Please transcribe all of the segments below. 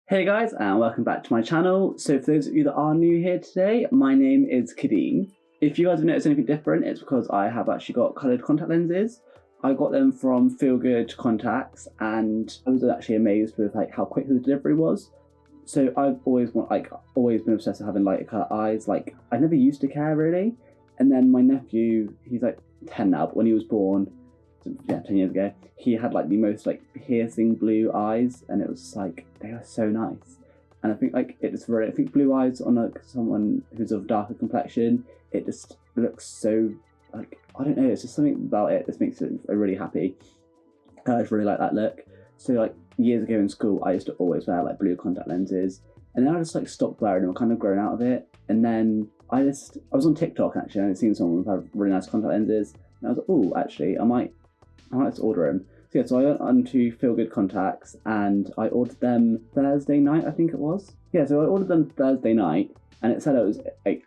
Hey guys, and welcome back to my channel. So for those of you that are new here today, my name is Kadeem. If you guys have noticed anything different, it's because I have actually got coloured contact lenses. I got them from Feel Good Contacts, and I was actually amazed with how quick the delivery was. So I've always been obsessed with having lighter colour eyes. I never used to care really, and then my nephew, he's 10 now, but when he was born, 10 years ago, he had the most piercing blue eyes, and it was they were so nice. And I think I think blue eyes on someone who's of darker complexion, it just looks so I don't know, it's just something about it that makes it really happy. I just really like that look. So years ago in school, I used to always wear blue contact lenses, and then I just stopped wearing them, kind of grown out of it. And then I was on TikTok actually, and I'd seen someone with really nice contact lenses, and I was like, oh, actually I might just order them. So I went onto Feel Good Contacts and I ordered them Thursday night, I think it was. Yeah, so I ordered them Thursday night, and it said it was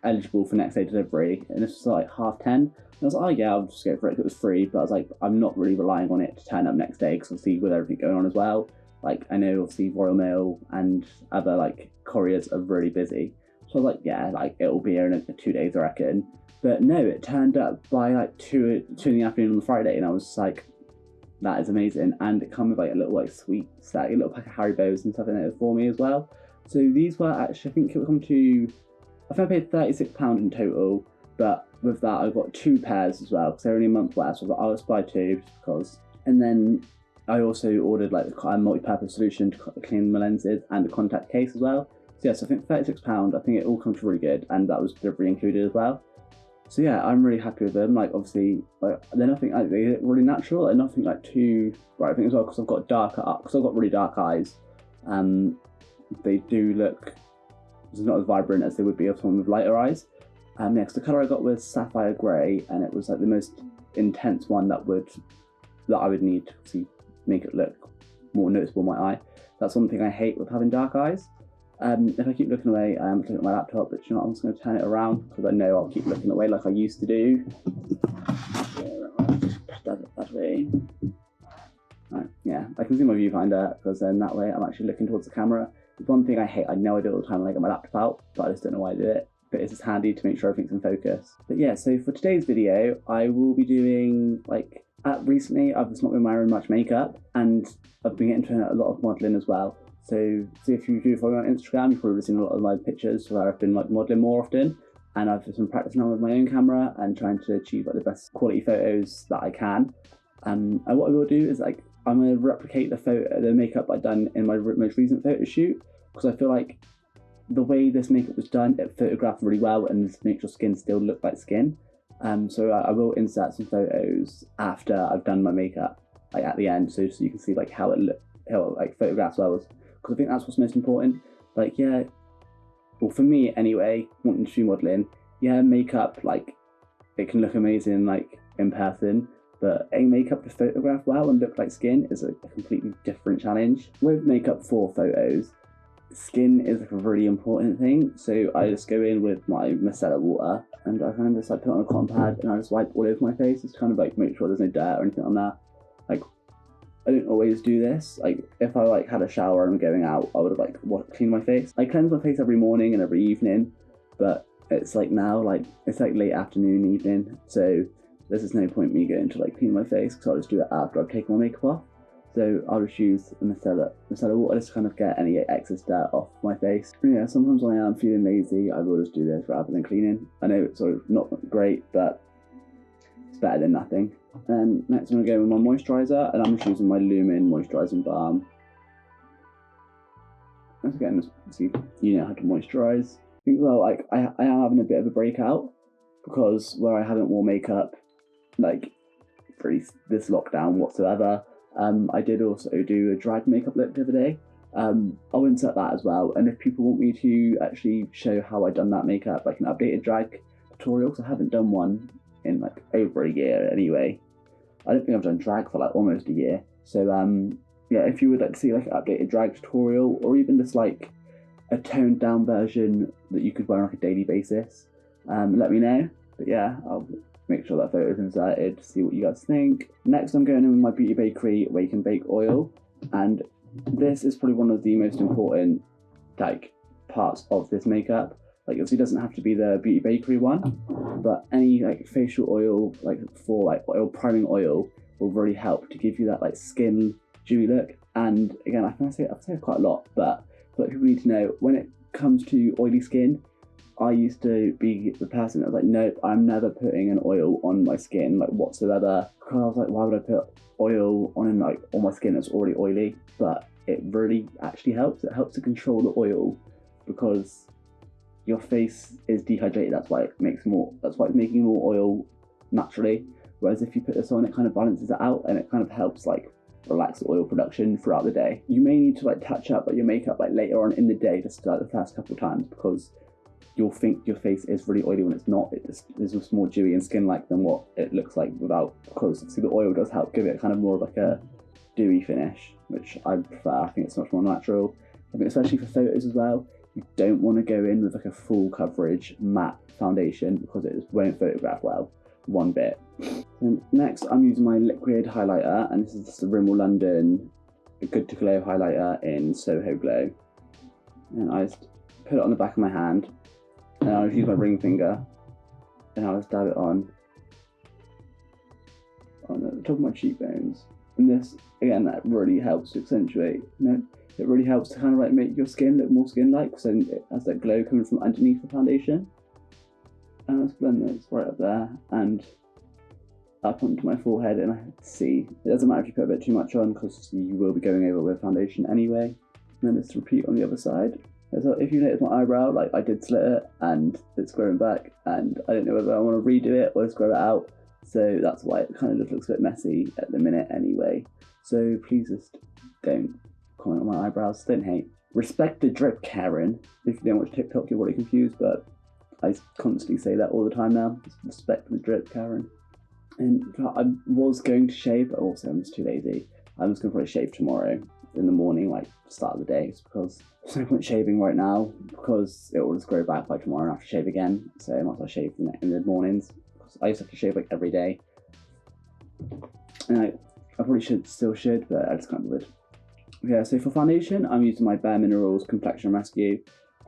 eligible for next day delivery, and this was 10:30. And I was like, oh yeah, I'll just go for it. It was free, but I was like, I'm not really relying on it to turn up next day, because obviously with everything going on as well, I know obviously Royal Mail and other couriers are really busy. So I was like, yeah, it'll be here in 2 days, I reckon. But no, it turned up by 2 in the afternoon on the Friday, and I was like, that is amazing. And it comes with a little sweet stack, a little pack of Haribos and stuff in it for me as well. So these were actually, I think it would come to, I think I paid £36 in total, but with that I got 2 pairs as well, because they're only a month left, so I was I'll just buy 2 just because. And then I also ordered a multi-purpose solution to clean my lenses and a contact case as well. So yes, I think £36, I think it all comes really good, and that was delivery included as well. So yeah, I'm really happy with them. Obviously, they're nothing they look really natural, and nothing too bright. I think as well, because I've got really dark eyes. They do look not as vibrant as they would be if someone with lighter eyes. Next, the colour I got was sapphire grey, and it was the most intense one that I would need to make it look more noticeable in my eye. That's one thing I hate with having dark eyes. If I keep looking away, I'm looking at my laptop, but you know what, I'm just going to turn it around, because I know I'll keep looking away like I used to do. That way. Right, yeah, I can see my viewfinder, because then that way I'm actually looking towards the camera. It's one thing I hate. I know I do it all the time when I get my laptop out, but I just don't know why I do it. But it's just handy to make sure everything's in focus. But yeah, so for today's video, I will be doing recently I've just not been wearing much makeup, and I've been getting into a lot of modelling as well. So if you do follow me on Instagram, you've probably seen a lot of my pictures where I've been modelling more often, and I've just been practicing on with my own camera and trying to achieve the best quality photos that I can. And what I will do is I'm going to replicate the makeup I've done in my most recent photo shoot, because I feel the way this makeup was done, it photographed really well and just makes your skin still look like skin. So I will insert some photos after I've done my makeup, at the end, so you can see how it photographs well. Because I think that's what's most important. Yeah, well for me anyway, wanting to do modelling, yeah, makeup, it can look amazing in person, but getting makeup to photograph well and look like skin is a completely different challenge. With makeup for photos, skin is a really important thing, so I just go in with my micellar water, and I kind of just put it on a cotton pad, and I just wipe all over my face, just kind of make sure there's no dirt or anything on there. I don't always do this. If I had a shower and I'm going out, I would have cleaned my face. I cleanse my face every morning and every evening, but it's now it's late afternoon, evening, so there's just no point me going to clean my face, because I'll just do it after I've taken my makeup off. So I'll just use micellar water just to kind of get any excess dirt off my face. And yeah, sometimes when I am feeling lazy, I will just do this rather than cleaning. I know it's sort of not great, but it's better than nothing. And next I'm going to go with my moisturiser, and I'm just using my Lumin Moisturising Balm. Once again, see, you know how to moisturise. I think I am having a bit of a breakout, because where I haven't worn makeup for this lockdown whatsoever, I did also do a drag makeup look the other day. I'll insert that as well, and if people want me to actually show how I done that makeup, an updated drag tutorial, because I haven't done one in over a year anyway. I don't think I've done drag for almost a year. So yeah, if you would like to see an updated drag tutorial, or even just a toned down version that you could wear on a daily basis, let me know. But yeah, I'll make sure that photo is inserted to see what you guys think. Next I'm going in with my Beauty Bakery Wake and Bake Oil, and this is probably one of the most important like parts of this makeup. Like obviously it doesn't have to be the Beauty Bakery one, but any like facial oil, like for like oil priming oil, will really help to give you that like skin dewy look. And again, I've said quite a lot, but people need to know when it comes to oily skin, I used to be the person that was like, nope, I'm never putting an oil on my skin like whatsoever. Because I was like, why would I put oil on like on my skin that's already oily? But it really actually helps. It helps to control the oil because your face is dehydrated. That's why it's making more oil naturally. Whereas if you put this on, it kind of balances it out and it kind of helps like relax the oil production throughout the day. You may need to like touch up like your makeup like later on in the day, just like the first couple of times, because you'll think your face is really oily when it's not. It is just more dewy and skin-like than what it looks like without, because obviously the oil does help give it kind of more of like a dewy finish, which I prefer. I think it's much more natural. I think especially for photos as well, you don't want to go in with like a full coverage matte foundation because it just won't photograph well one bit. And next I'm using my liquid highlighter, and this is the Rimmel London Good to Glow highlighter in Soho Glow. And I just put it on the back of my hand, and I'll use my ring finger, and I'll just dab it on the top of my cheekbones. And this, again, that really helps to accentuate, it really helps to kind of like make your skin look more skin-like, because then it has that glow coming from underneath the foundation. And I'll just blend this right up there and up onto my forehead, and I see. It doesn't matter if you put a bit too much on, because you will be going over with foundation anyway. And then just repeat on the other side. So if you notice my eyebrow, like I did slit it and it's growing back, and I don't know whether I want to redo it or just grow it out. So that's why it kind of just looks a bit messy at the minute anyway. So please just don't comment on my eyebrows, don't hate. Respect the drip, Karen. If you don't watch TikTok, you're already confused, but I constantly say that all the time now. Just respect the drip, Karen. And I was going to shave, but also I'm just too lazy. I'm just going to probably shave tomorrow in the morning, like start of the day, because there's no point shaving right now because it will just grow back by tomorrow and I have to shave again. So I might as well shave in the mornings. I used to have to shave like every day, and I probably should, but I just can't do it. Okay, so for foundation, I'm using my Bare Minerals Complexion Rescue,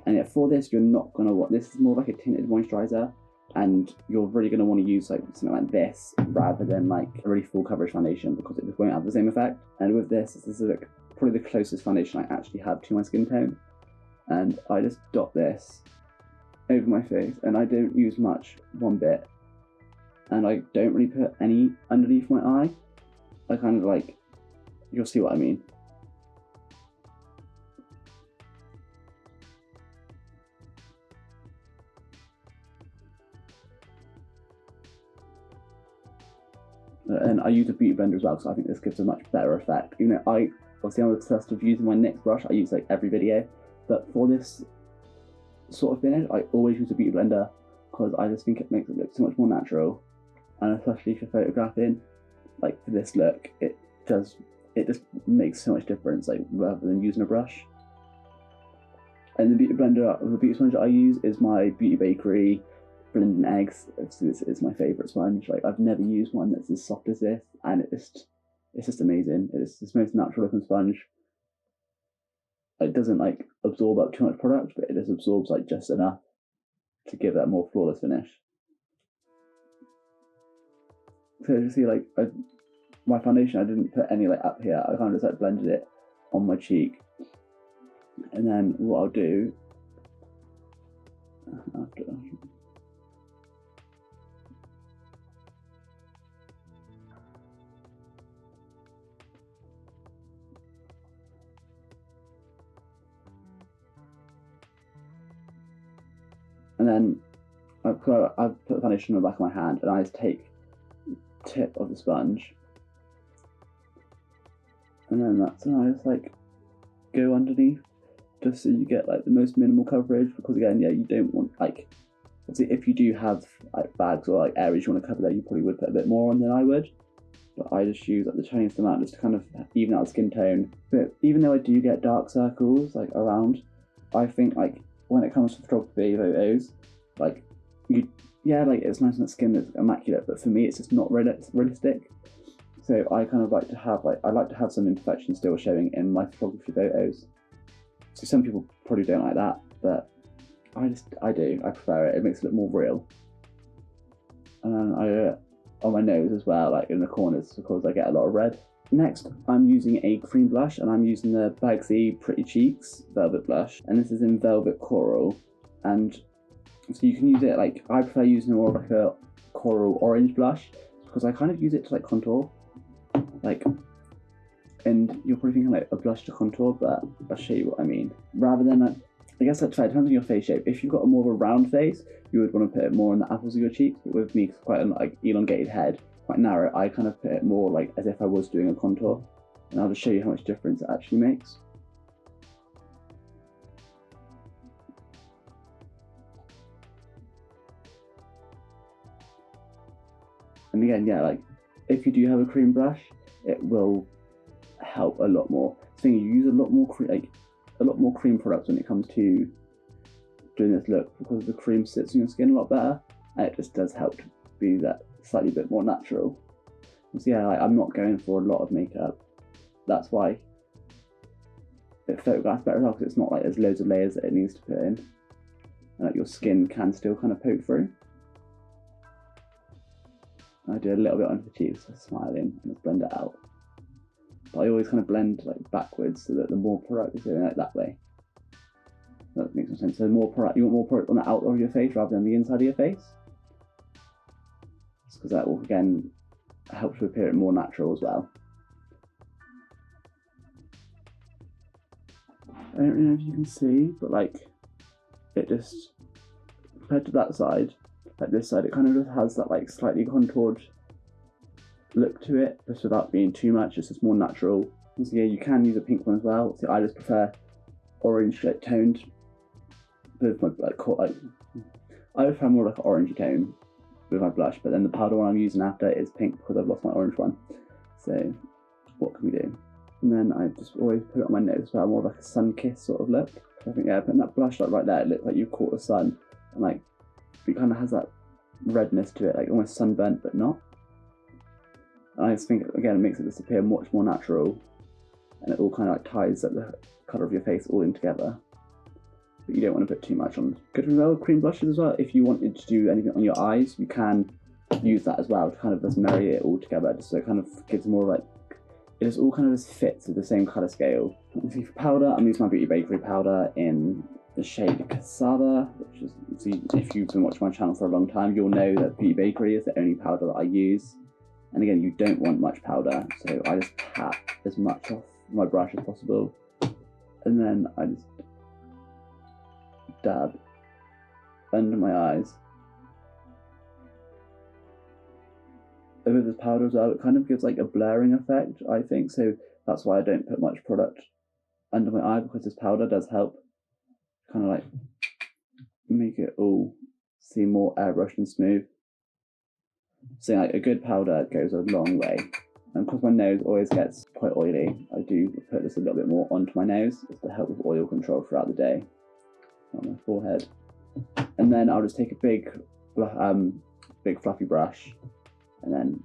and yet for this, you're not gonna want. This is more like a tinted moisturizer, and you're really gonna want to use like something like this rather than like a really full coverage foundation, because it just won't have the same effect. And with this is like probably the closest foundation I actually have to my skin tone, and I just dot this over my face, and I don't use much, one bit, and I don't really put any underneath my eye. I kind of like, you'll see what I mean. And I use a beauty blender as well, so I think this gives a much better effect. You know, obviously I'm obsessed with using my NYX brush. I use like every video, but for this sort of finish, I always use a beauty blender because I just think it makes it look so much more natural, and especially for photographing, like for this look, it just makes so much difference, like rather than using a brush. And the beauty sponge I use is my Beauty Bakery Blending Eggs. This is my favourite sponge. Like I've never used one that's as soft as this, and it's just amazing. It's the most natural looking sponge. It doesn't like absorb up too much product, but it just absorbs like just enough to give that more flawless finish. So you see, like my foundation, I didn't put any like up here. I kind of just like blended it on my cheek, and then what I'll do after. And then I've put the foundation on the back of my hand, and I just take the tip of the sponge, and then I just like go underneath, just so you get like the most minimal coverage. Because again, yeah, you don't want like, obviously if you do have like bags or like areas you want to cover there, you probably would put a bit more on than I would. But I just use like the tiniest amount just to kind of even out the skin tone. But even though I do get dark circles like around, I think like when it comes to photography photos, like like it's nice and the skin is immaculate, but for me it's just not realistic. So I kind of like to have I like to have some imperfection still showing in my photography photos. So some people probably don't like that, but I do. I prefer it. It makes it look more real. And then on my nose as well, like in the corners, because I get a lot of red. Next, I'm using a cream blush, and I'm using the Bagsy Pretty Cheeks Velvet Blush, and this is in Velvet Coral. And so you can use it like, I prefer using more of like a coral orange blush, because I kind of use it to like contour, like, and you're probably thinking like a blush to contour, but I'll show you what I mean. Rather than like, I guess that depends on your face shape. If you've got a more of a round face, you would want to put it more on the apples of your cheeks. But with me, quite a like elongated head, quite narrow, I kind of put it more like as if I was doing a contour. And I'll just show you how much difference it actually makes. And again, yeah, like if you do have a cream blush, it will help a lot more. So you use a lot more cream products when it comes to doing this look, because the cream sits on your skin a lot better, and it just does help to be that slightly bit more natural. So yeah, like, I'm not going for a lot of makeup. That's why it photographs better as well, because it's not like there's loads of layers that it needs to put in, and like your skin can still kind of poke through. I do a little bit under the cheeks, so smiling, and just blend it out. But I always kind of blend like backwards, so that the more product is going like that way. That makes more sense. So more product, you want more product on the outer of your face rather than the inside of your face, because that will again help to appear more natural as well. I don't know if you can see, but like it just, compared to that side, like this side, it kind of just has that like slightly contoured look to it, just without being too much. It's just more natural. And so yeah, you can use a pink one as well. So I just prefer orange like toned with my I prefer more like an orangey tone with my blush, but then the powder one I'm using after is pink because I've lost my orange one. So what can we do? And then I just always put it on my nose as well, more like a sun kiss sort of look. I think yeah, putting that blush like right there, it looks like you've caught the sun, and like it kind of has that redness to it, like almost sunburnt but not. And I just think again it makes it just appear much more natural, and it all kind of like ties up the colour of your face all in together. But you don't want to put too much on. Good as well, cream blushes as well. If you wanted to do anything on your eyes, you can use that as well to kind of just marry it all together, just so it kind of gives more like, it just all kind of just fits with the same colour scale. See, for powder, I'm using my Beauty Bakery powder in the shade Cassava, which is, see, if you've been watching my channel for a long time, you'll know that Beauty Bakery is the only powder that I use. And again, you don't want much powder, so I just tap as much off my brush as possible, and then I just dab under my eyes. And with this powder as well, it kind of gives like a blurring effect, I think, so that's why I don't put much product under my eye, because this powder does help kind of like make it all seem more airbrushed and smooth. So like a good powder goes a long way. And because my nose always gets quite oily, I do put this a little bit more onto my nose just to help with oil control throughout the day on my forehead. And then I'll just take a big fluffy brush and then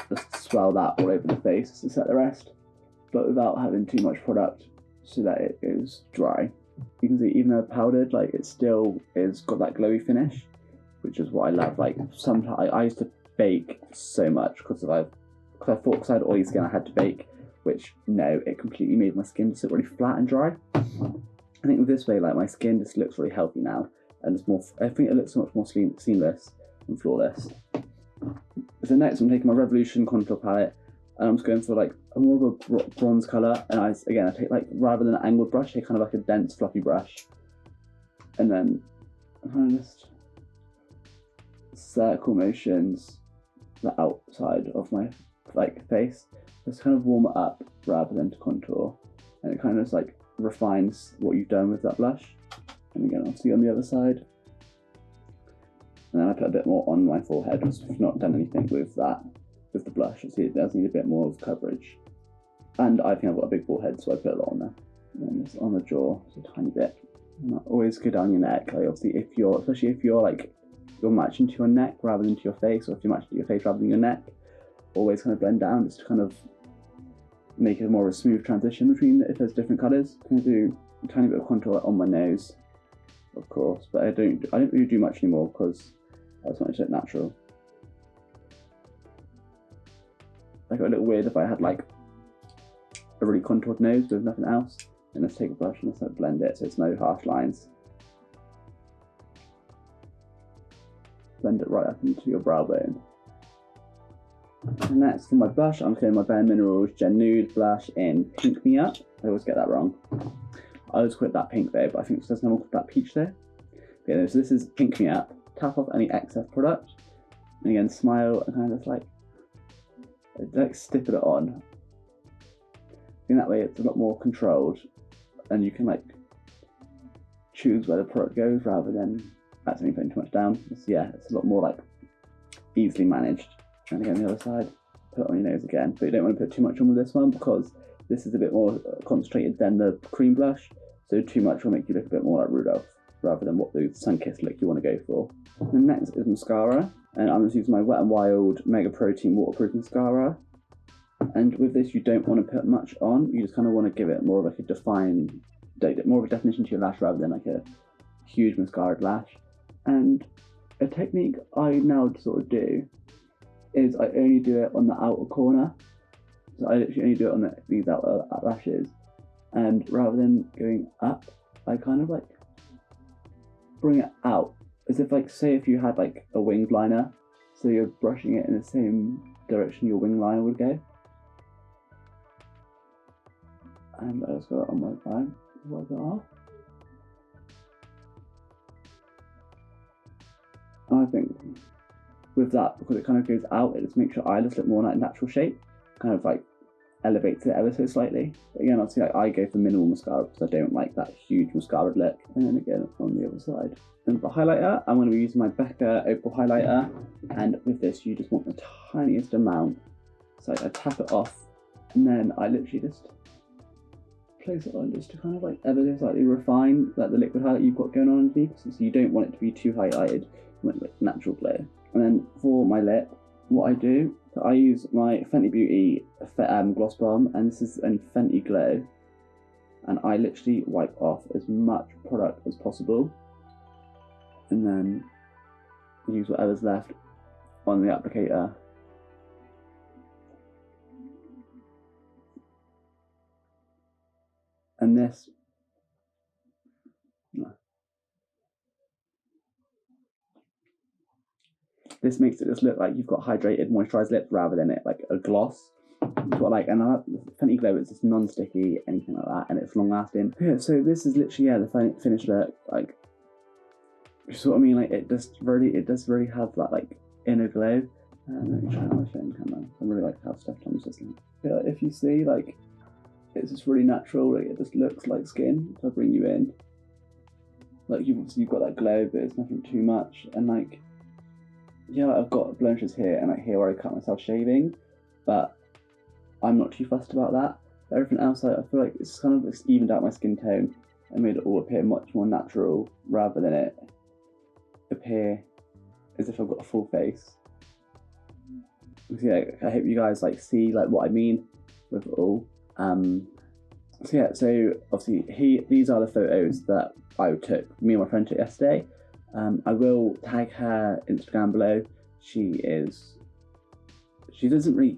just swirl that all over the face to set the rest, but without having too much product so that it is dry. You can see even though powdered, like it still is got that glowy finish, which is what I love. Like sometimes I used to bake so much because I thought because I had oily skin I had to bake, which no, it completely made my skin just look really flat and dry. I think with this way, like my skin just looks really healthy now, and it's more, I think it looks so much more seamless and flawless. So next I'm taking my Revolution contour palette, and I'm just going for like a more of a bronze colour, and I take like, rather than an angled brush, I take kind of like a dense fluffy brush, and then I kind of just circle motions the outside of my like face, just kind of warm it up rather than to contour, and it kind of just like refines what you've done with that blush. And again, obviously on the other side, and then I put a bit more on my forehead because I've not done anything with that with the blush. See, it does need a bit more of coverage, and I think I've got a big forehead, so I put a lot on there. And then just on the jaw, just a tiny bit. And always go down your neck. Like obviously, especially if you're like you're matching to your neck rather than to your face, or if you're matching to your face rather than your neck, always kind of blend down just to kind of make it more of a smooth transition between if there's different colours. I'm going to do a tiny bit of contour on my nose, of course, but I don't really do much anymore because I just want it to look natural. I got a little weird if I had like a really contoured nose with nothing else. And let's take a brush and let's like blend it so it's no harsh lines. Blend it right up into your brow bone. And next for my blush, I'm going my Bare Minerals Gen Nude blush in Pink Me Up. I always get that wrong. I always call it that pink though, but I think there's no one called that peach there. Okay, so this is Pink Me Up. Tap off any excess product. And again, smile and kind of just like stipple it on. In that way it's a lot more controlled and you can like choose where the product goes rather than accidentally putting too much down. Yeah, it's a lot more like easily managed. And again, the other side, put it on your nose again, but you don't want to put too much on with this one because this is a bit more concentrated than the cream blush, so too much will make you look a bit more like Rudolph rather than what the sun-kissed look you want to go for. And next is mascara, and I'm just using my Wet n Wild Mega Protein Waterproof Mascara. And with this, you don't want to put much on, you just kind of want to give it more of like a defined, more of a definition to your lash rather than like a huge mascara lash. And a technique I now sort of do is I only do it on the outer corner. So I literally only do it on these outer lashes. And rather than going up, I kind of like bring it out. As if like, say if you had like a winged liner, so you're brushing it in the same direction your wing liner would go. And I just got it on my eye, wipe it off. And I think with that, because it kind of goes out, it just makes your eyelids look more like natural shape, kind of like elevates it ever so slightly. But again, obviously like, I go for minimal mascara because I don't like that huge mascara look. And then again on the other side. And for highlighter, I'm going to be using my Becca Opal highlighter, and with this you just want the tiniest amount. So I tap it off, and then I literally just place it on just to kind of like ever so slightly refine like the liquid highlight you've got going on underneath, so you don't want it to be too highlighted, you want like natural glow. And then for my lip, what I do, so I use my Fenty Beauty Gloss Bomb, and this is in Fenty Glow, and I literally wipe off as much product as possible, and then use whatever's left on the applicator. And this makes it just look like you've got hydrated, moisturised lips rather than it like a gloss. That's what I like, and I like Fenty Glow. It's just non-sticky, anything like that, and it's long-lasting. Yeah, so this is literally the finished look. Like, you see what I mean? Like it does really have that like inner glow. Let me try it on my phone camera. I really like how Steph Thomas is. Yeah, if you see like. It's just really natural, like it just looks like skin. So I bring you in. Like you've got that glow, but it's nothing too much. And like, yeah, like I've got blemishes here and like here where I cut myself shaving, but I'm not too fussed about that. Everything else, I feel like it's kind of evened out my skin tone and made it all appear much more natural rather than it appear as if I've got a full face. So yeah, I hope you guys like see like what I mean with it all. So yeah, so obviously these are the photos that I took, me and my friend took yesterday. I will tag her Instagram below. She doesn't really,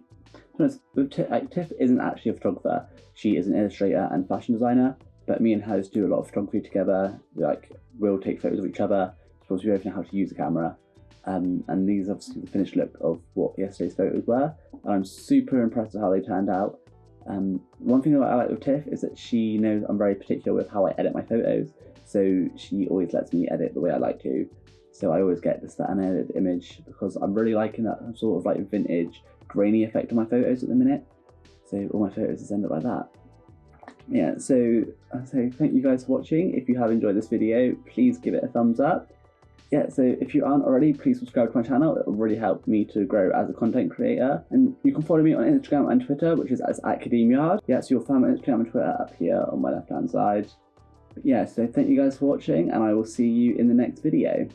Tiff isn't actually a photographer. She is an illustrator and fashion designer, but me and her do a lot of photography together. Like, we'll take photos of each other, because we both know how to use a camera. And these are obviously the finished look of what yesterday's photos were. And I'm super impressed with how they turned out. One thing that I like with Tiff is that she knows I'm very particular with how I edit my photos, so she always lets me edit the way I like to. So I always get just that unedited image because I'm really liking that sort of like vintage grainy effect on my photos at the minute. So all my photos just end up like that. Yeah, so I say thank you guys for watching. If you have enjoyed this video, please give it a thumbs up. Yeah, so if you aren't already, please subscribe to my channel. It will really help me to grow as a content creator. And you can follow me on Instagram and Twitter, which is at Kadeem. Yeah, so you'll find my Instagram and Twitter up here on my left-hand side. But yeah, so thank you guys for watching, and I will see you in the next video.